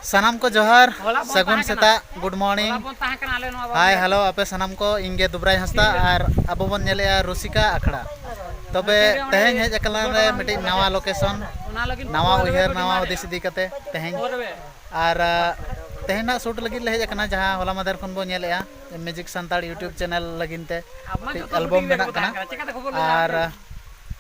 सानाम को जोहार सगुन सेता गुड मॉर्निंग हाय हेलो आपे सानाम को इंगे दुबराई हंसदा और अब बन नेलेया रुसिका अखड़ा तबे तेहें हेज अकला रे मिटी नवा लोकेशन नवा उयहर नवा उद्देश्य दी कते तेहें और तेहेना शूट लगी ले हेज अकना जहां होला मदर खन बो नेलेया म्यूजिक संताड़ यूट्यूब चैनल लगिनते एल्बम बना कना और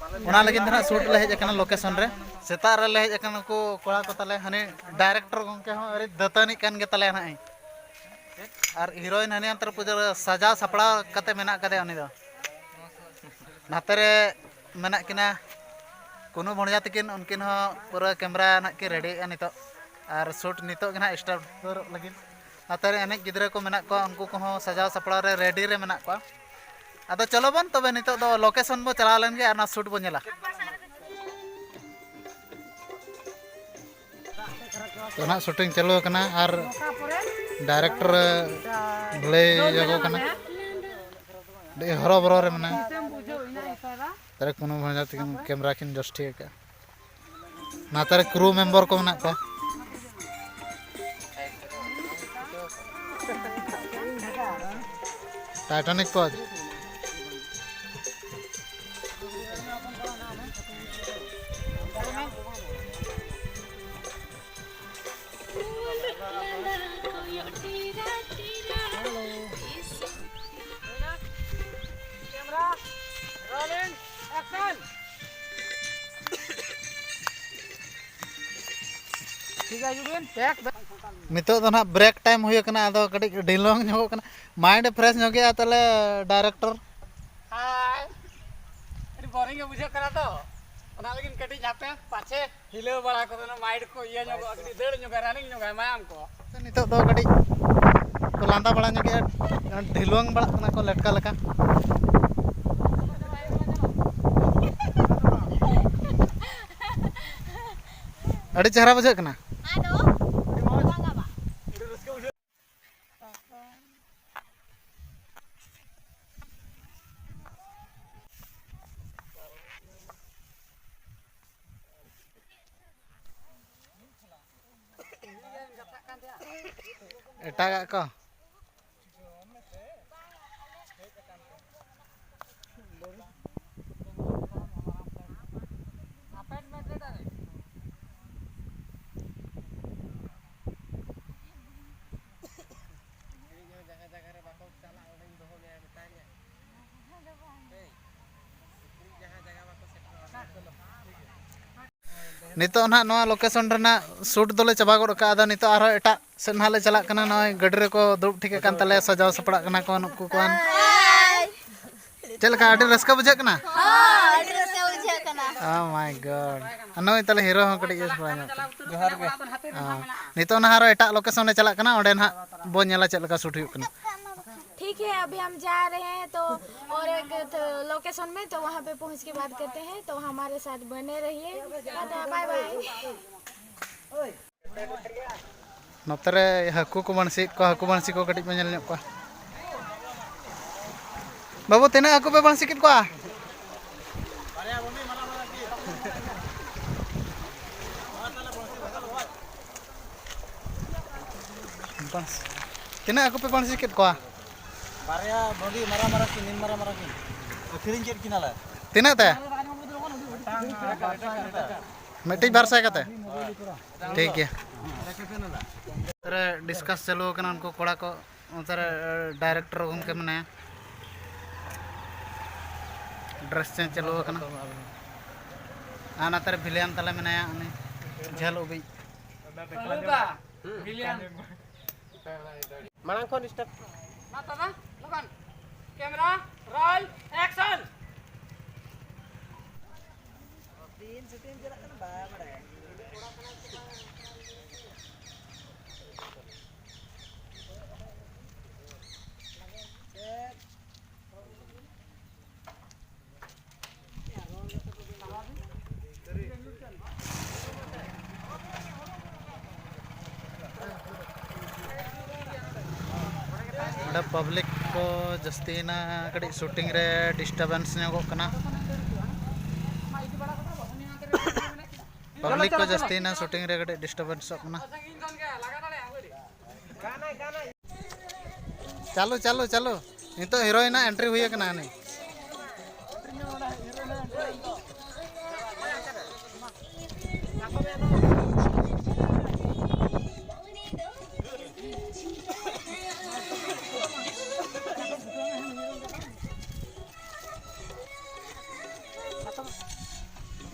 ओना लगिन दना शूट ले हेज अकना लोकेशन रे सेता रे ले हेज अकना को कोड़ा को तले हने डायरेक्टर गंके हो अरे दतनी कान गे तले ना और हीरोइन हने अंतर पूजा सजा सपड़ा कते मेना कदे उनी दो नातरे मेना किना कोनो भणजा तकिन उनकिन हो पूरा कैमरा ना के रेडी नितो और शूट नितो गना स्टार्ट लगिन नातरे अनेक गिद्रे को मेना को उनको को हो सजा सपड़ा रे रेडी रे मेना को अदो चलो बन तबे नितो दो लोकेशन बो चला लेन गे और ना शूट बो नेला तो ना शूटिंग चलो कना और डायरेक्टर ले जगो कना दे हरो बरो रे मने तारे कोनो भणजा तकिन कैमरा किन जस्ट ठीक है ना तारे क्रू मेंबर को मेना को टाइटैनिक को नितो तो ना ब्रेक टाइम हुई कना अदो कटी ढिलोंग ᱧᱚᱜ कना माइंड फ्रेश ᱧᱚᱜ गया तले डायरेक्टर हाय अरे बोरिंग बुझे करा तो ओना लेकिन कटी जापे पाछे हिलो बड़ा को ना माइंड को ये ᱧᱚᱜ अगली देड़ ᱧᱚᱜ रनिंग ᱧᱚᱜ मायाम को नितो दो कटी को लांदा बड़ा ᱧᱚᱜ गया ढिलोंग बड़ा कना को लटका लका अड़ी चेहरा बुझे कना एटागा को नितो ना नवा लोकेशन रेना शूट दोले चबा गड का आदा नितो आरो एटा से नाले चला कना नय गडरे को दुब ठीक कान तले सजाव सपड़ा कना को नुकु कोन चलका आडी रस्का बुझे कना हां आडी रस्का बुझे कना ओ माय गॉड अनोय तले हीरो हो कडी यस बाय जोहार के नितो ना आरो एटा लोकेशन ने चला कना ओडे ना बो नेला चलका शूट हुई कना ठीक है अभी हम जा रहे हैं तो और एक लोकेशन में तो वहाँ पे पहुँच के बात करते हैं तो हमारे साथ बने रहिए बाय बाय नतरे हाकू को बंसी को कटी में को बाबू तेना हाकू पे बंसी कित को तेना हाकू पे बंसी कित को बारया बॉडी मारा की निन मारा की अखरिन चेत किनाला तीना ते मिट्टी भरसा कते ठीक है अरे डिस्कस चलो कना उनको कोड़ा को उनतर डायरेक्टर उनके मने ड्रेस चेंज चलो कना आना तर विलियम तले मनाया उनी झल उबी विलियम मांग को डिस्टर्ब ना तबा लगन कैमरा रोल एक्शन तीन शूटिंग जरा कन बा बड़ा पब्लिक को जस्तीना कड़ी शूटिंग रे डिस्टर्बेंस ᱧᱚᱜᱚᱜ ᱠᱟᱱᱟ पब्लिक को जस्ती ना शूटिंग रे कटे डिस्टर्बेंस ना चालू चालू चालू नितो हीरोइन एंट्री हुई कना नहीं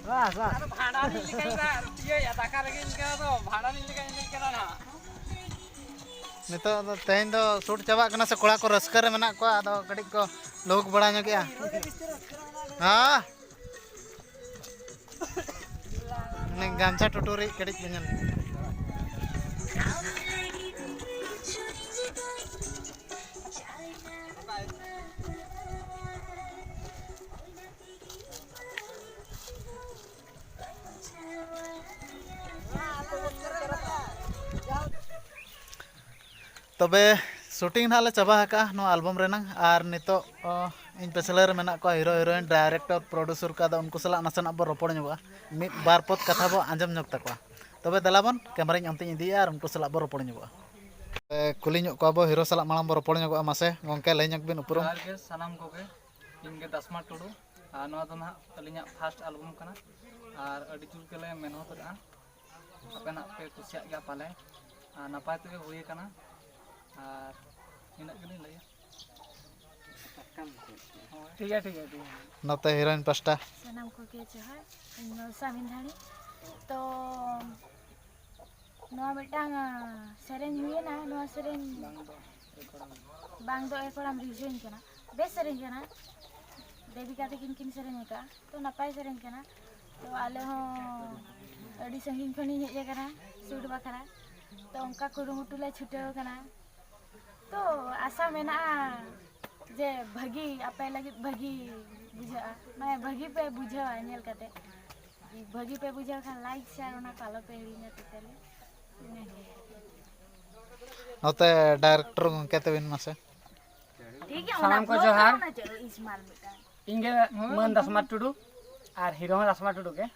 भाड़ा नहीं लिखा ये दाका लगे इनका तो भाड़ा नहीं लिखा इनका ना नितो तेन दो शूट चाबा कना से कोड़ा को रस्कर रे मेना को आदो कड़ी को लोग बड़ा नो गया हां ने गांचा टुटुरी कड़ी पेनल तबे शूटिंग ना ले चाबा हका नो एल्बम रेना और नितो इन पेसलर मेना को हीरो हीरोइन डायरेक्टर प्रोड्यूसर का दा उनको सला नसन अब रोपड़ ᱧᱚᱜᱟ मिद बार पद कथा बो आंजम ᱧᱚᱜ तकवा तबे दलाबन कैमरा ᱧ अंते इदी और उनको सला बो रोपड़ ᱧᱚᱜᱟ कुली ᱧᱚᱜ को बो हीरो सला मालाम बो रोपड़ ᱧᱚᱜᱟ मासे गंके लय ᱧᱚᱜ बिन उपरुम के सलाम कोगे इनके दसमा टुडू और नवा तो ना अलिया फर्स्ट एल्बम कना और अडी चुल के ले मेहनत करा अपना पे कुसिया गया पाले नपाय ते हुई कना और इन गनी लय ठीक है नते हीरोइन पास्टा सनम को के जोहार सामिन धानी तो नवा मिटांग सेरेन हुए ना नवा सेरेन बांग दो एकोड़ाम रिजन कना बेस सेरेन कना देविका तकिन किन सेरेन का तो नपाय सेरेन कना तो आले हो अडी संगीन खनी हेज कना शूट बखरा तो उनका कुरुमुटु ले छुटेव कना तो आशा मेना जे भगी आपे लगी भगी बुझा मैं भगी पे बुझा नेल कते भगी पे बुझा खान लाइक शेयर ओना कालो पे हिड़ीने तले नते डायरेक्टर केते बिन मासे ठीक है सलाम को जोहार इस्माइल बेटा इंगे मन दसमा टुडू और हीरो दसमा टुडू के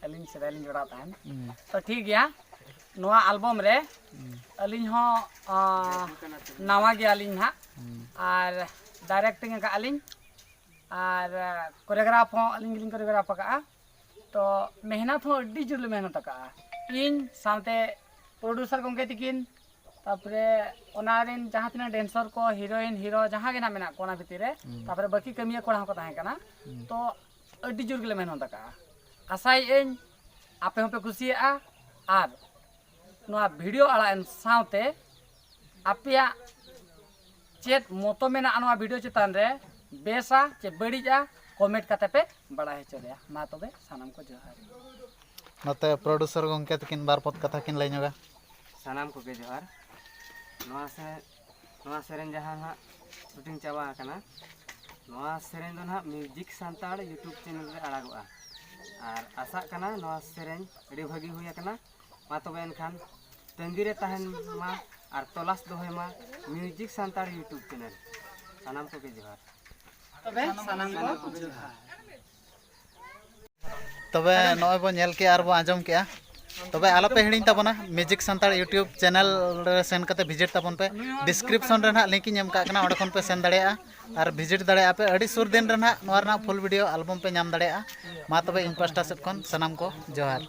अलिन से अलिन जोड़ा तान तो ठीक गया नवा एल्बम रे अलिन हो नवा गया अलिन हा और डायरेक्टिंग का अलिन और कोरियोग्राफ हो अलिन गिलिन कोरियोग्राफ का तो मेहनत हो अड्डी जुल मेहनत का इन सामते प्रोड्यूसर गंगे तिकिन तापरे ओनारिन जहां तना डांसर को हीरोइन हीरो जहां के ना मेना कोना भीतर रे तापरे बाकी कमिया कोड़ा को ताहे कना तो अड्डी जुल गिले मेहनत का आशाई इन आपे हो पे खुशिया और नवा वीडियो आड़ान साउते आपिया चेत मोतो मेना नवा वीडियो चितान रे बेसा चे बड़ीजा कमेंट काते पे बड़ा है चलिया मा तबे सानाम को जोहार नते प्रोड्यूसर गंके तकिन बार पद कथा किन लय ᱧᱚᱜᱟ सानाम को के जोहार नवा सेरेन जहां हा शूटिंग चाबा कना नवा सेरेन दो ना म्यूजिक सांताड़ यूट्यूब चैनल रे आड़ागोआ और आशा कना नवा सेरेन अड़ी भागी हुई कना मा तबे एनखान तंदी रे तहन मा और तलाश दोहे मा म्यूजिक सांताड़ यूट्यूब चैनल सानाम को के जोहार तबे सानाम को जोहार तबे नय बो नेल के आर बो आंजम के तबे आलो पे हिड़िन तबना म्यूजिक संताड़ यूट्यूब चैनल रे सेन कते विजिट तबन पे डिस्क्रिप्शन रे ना लिंक एम का कना ओडे खन पे सेन दाड़ेया और विजिट दाड़ेया पे अड़ी सुर दिन रे ना नोर ना फुल वीडियो एल्बम पे नाम दाड़ेया मा तबे इन पास्टा सेट खन सनाम को जोहार।